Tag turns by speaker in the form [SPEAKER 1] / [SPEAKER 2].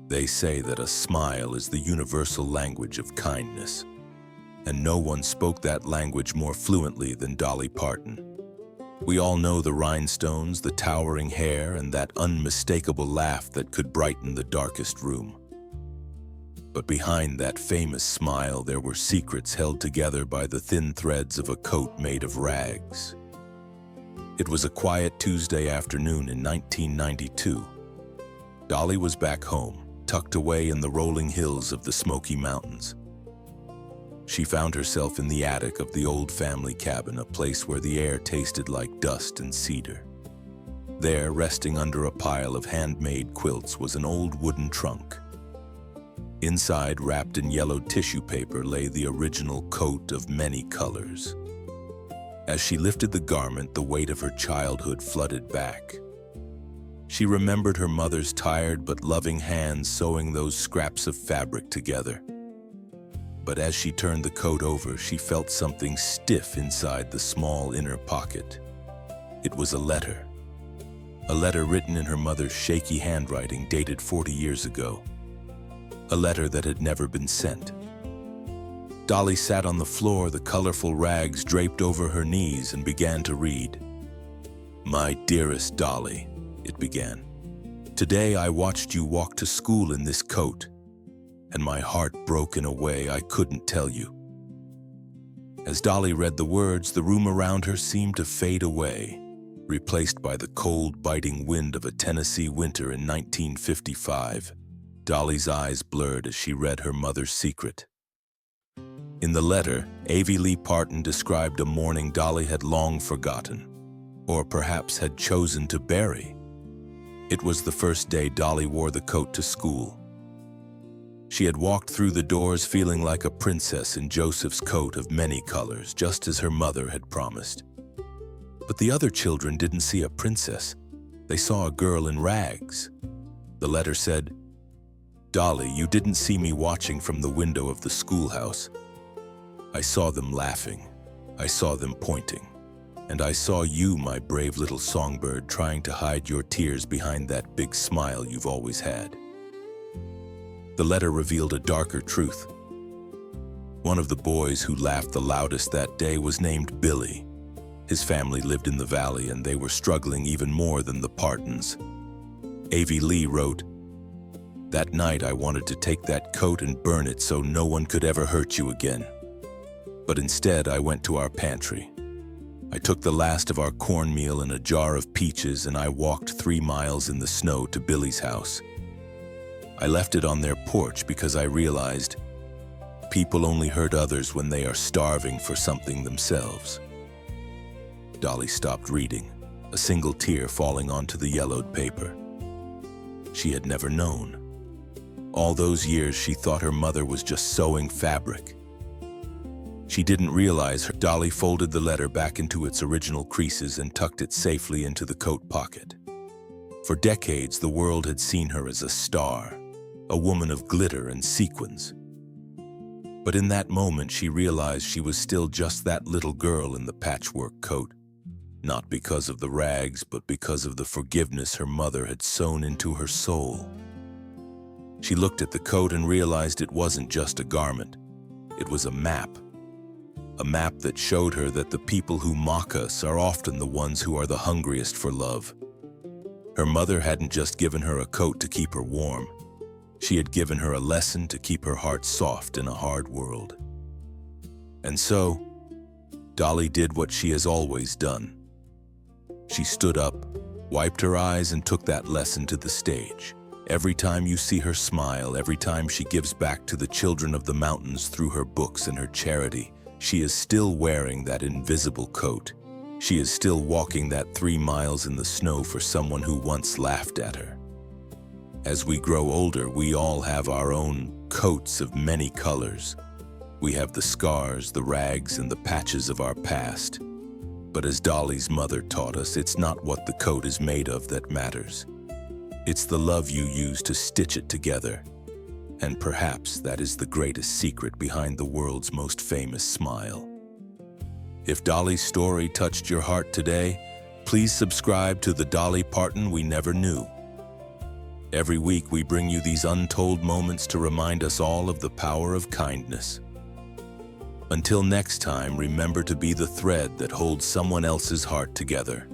[SPEAKER 1] They say that a smile is the universal language of kindness, and no one spoke that language more fluently than Dolly Parton. We all know the rhinestones, the towering hair, and that unmistakable laugh that could brighten the darkest room. But behind that famous smile, there were secrets held together by the thin threads of a coat made of rags. It was a quiet Tuesday afternoon in 1992. Dolly was back home, tucked away in the rolling hills of the Smoky Mountains. She found herself in the attic of the old family cabin, a place where the air tasted like dust and cedar. There, resting under a pile of handmade quilts, was an old wooden trunk. Inside, wrapped in yellowed tissue paper, lay the original coat of many colors. As she lifted the garment, the weight of her childhood flooded back. She remembered her mother's tired but loving hands sewing those scraps of fabric together. But as she turned the coat over, she felt something stiff inside the small inner pocket. It was a letter written in her mother's shaky handwriting, dated 40 years ago. A letter that had never been sent. Dolly sat on the floor, the colorful rags draped over her knees, and began to read. "My dearest Dolly," it began. "Today I watched you walk to school in this coat, and my heart broke in a way I couldn't tell you." As Dolly read the words, the room around her seemed to fade away, replaced by the cold, biting wind of a Tennessee winter in 1955. Dolly's eyes blurred as she read her mother's secret. In the letter, Avie Lee Parton described a morning Dolly had long forgotten, or perhaps had chosen to bury. It was the first day Dolly wore the coat to school. She had walked through the doors feeling like a princess in Joseph's coat of many colors, just as her mother had promised. But the other children didn't see a princess. They saw a girl in rags. The letter said, "Dolly, you didn't see me watching from the window of the schoolhouse. I saw them laughing. I saw them pointing. And I saw you, my brave little songbird, trying to hide your tears behind that big smile you've always had." The letter revealed a darker truth. One of the boys who laughed the loudest that day was named Billy. His family lived in the valley, and they were struggling even more than the Partons. Avie Lee wrote, "That night I wanted to take that coat and burn it so no one could ever hurt you again. But instead I went to our pantry. I took the last of our cornmeal and a jar of peaches, and I walked 3 miles in the snow to Billy's house. I left it on their porch because I realized people only hurt others when they are starving for something themselves." Dolly stopped reading, a single tear falling onto the yellowed paper. She had never known. All those years she thought her mother was just sewing fabric. She didn't realize her. Dolly folded the letter back into its original creases and tucked it safely into the coat pocket. For decades, the world had seen her as a star, a woman of glitter and sequins. But in that moment, she realized she was still just that little girl in the patchwork coat, not because of the rags, but because of the forgiveness her mother had sewn into her soul. She looked at the coat and realized it wasn't just a garment. It was a map that showed her that the people who mock us are often the ones who are the hungriest for love. Her mother hadn't just given her a coat to keep her warm. She had given her a lesson to keep her heart soft in a hard world. And so, Dolly did what she has always done. She stood up, wiped her eyes, and took that lesson to the stage. Every time you see her smile, every time she gives back to the children of the mountains through her books and her charity, she is still wearing that invisible coat. She is still walking that 3 miles in the snow for someone who once laughed at her. As we grow older, we all have our own coats of many colors. We have the scars, the rags, and the patches of our past. But as Dolly's mother taught us, it's not what the coat is made of that matters. It's the love you use to stitch it together. And perhaps that is the greatest secret behind the world's most famous smile. If Dolly's story touched your heart today, please subscribe to the Dolly Parton we never knew. Every week we bring you these untold moments to remind us all of the power of kindness. Until next time, remember to be the thread that holds someone else's heart together.